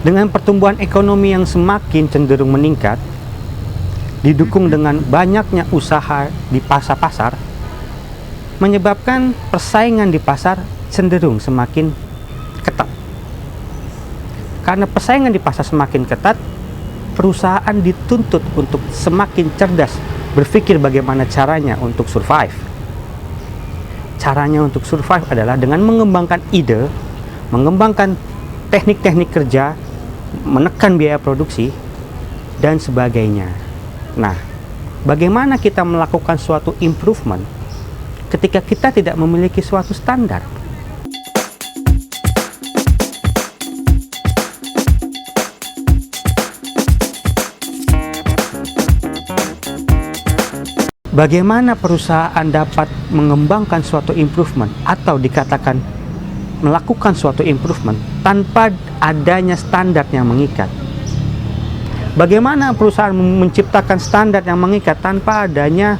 Dengan pertumbuhan ekonomi yang semakin cenderung meningkat, didukung dengan banyaknya usaha di pasar-pasar, menyebabkan persaingan di pasar cenderung semakin ketat. Karena persaingan di pasar semakin ketat, perusahaan dituntut untuk semakin cerdas berpikir bagaimana caranya untuk survive. Caranya untuk survive adalah dengan mengembangkan ide, mengembangkan teknik-teknik kerja, menekan biaya produksi, dan sebagainya. Nah, bagaimana kita melakukan suatu improvement ketika kita tidak memiliki suatu standar? Bagaimana perusahaan dapat mengembangkan suatu improvement atau dikatakan melakukan suatu improvement tanpa adanya standar yang mengikat? Bagaimana perusahaan menciptakan standar yang mengikat tanpa adanya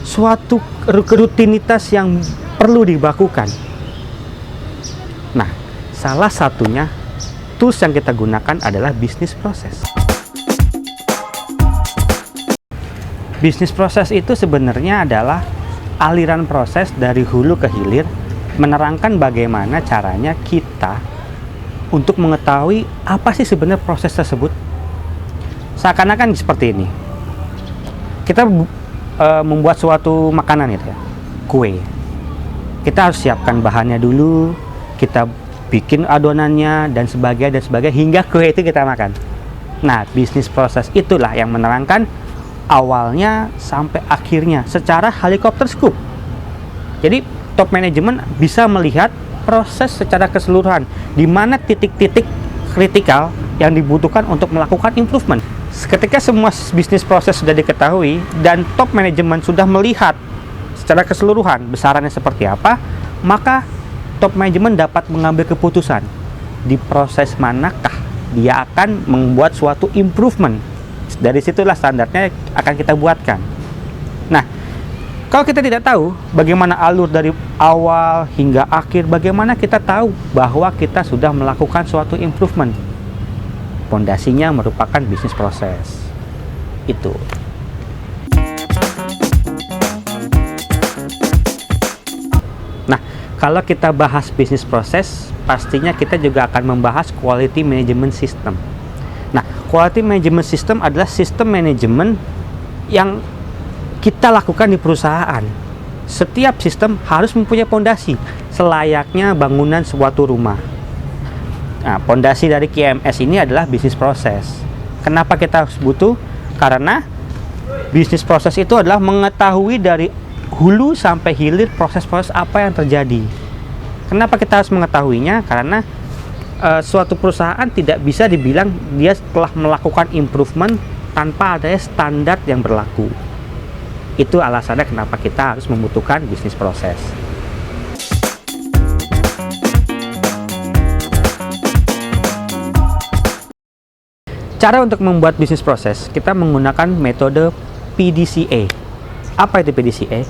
suatu rutinitas yang perlu dibakukan? Nah, salah satunya tools yang kita gunakan adalah bisnis proses. Bisnis proses itu sebenarnya adalah aliran proses dari hulu ke hilir, menerangkan bagaimana caranya kita untuk mengetahui apa sih sebenarnya proses tersebut. Seakan-akan seperti ini, kita membuat suatu makanan itu ya, kue. Kita harus siapkan bahannya dulu, kita bikin adonannya dan sebagainya hingga kue itu kita makan. Nah, bisnis proses itulah yang menerangkan awalnya sampai akhirnya secara helikopter scoop. Jadi top management bisa melihat proses secara keseluruhan, di mana titik-titik kritikal yang dibutuhkan untuk melakukan improvement. Ketika semua bisnis proses sudah diketahui dan top management sudah melihat secara keseluruhan besarannya seperti apa, maka top management dapat mengambil keputusan di proses manakah dia akan membuat suatu improvement. Dari situlah standarnya akan kita buatkan. Nah, kalau kita tidak tahu bagaimana alur dari awal hingga akhir, bagaimana kita tahu bahwa kita sudah melakukan suatu improvement? Pondasinya merupakan bisnis proses. Itu. Nah, kalau kita bahas bisnis proses, pastinya kita juga akan membahas quality management system. Nah, quality management system adalah sistem manajemen yang kita lakukan di perusahaan. Setiap sistem harus mempunyai pondasi, selayaknya bangunan suatu rumah. Nah, pondasi dari QMS ini adalah bisnis proses. Kenapa kita harus butuh? Karena bisnis proses itu adalah mengetahui dari hulu sampai hilir proses-proses apa yang terjadi. Kenapa kita harus mengetahuinya? Karena suatu perusahaan tidak bisa dibilang dia telah melakukan improvement tanpa ada standar yang berlaku. Itu alasannya kenapa kita harus membutuhkan bisnis proses. Cara untuk membuat bisnis proses, kita menggunakan metode PDCA. Apa itu PDCA?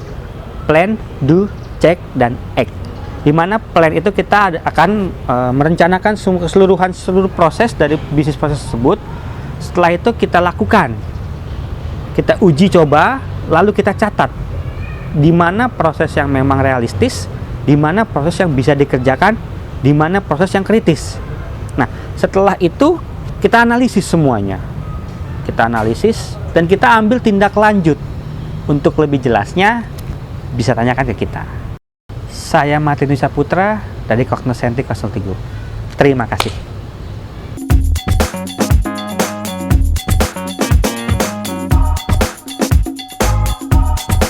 Plan, Do, Check, dan Act. Di mana plan itu kita akan merencanakan seluruh proses dari bisnis proses tersebut. Setelah itu kita lakukan, kita uji coba, lalu kita catat di mana proses yang memang realistis, di mana proses yang bisa dikerjakan, di mana proses yang kritis. Nah, setelah itu kita analisis semuanya. Kita analisis dan kita ambil tindak lanjut. Untuk lebih jelasnya bisa tanyakan ke kita. Saya Martinus Saputra dari Cognoscenti Consulting Group. Terima kasih.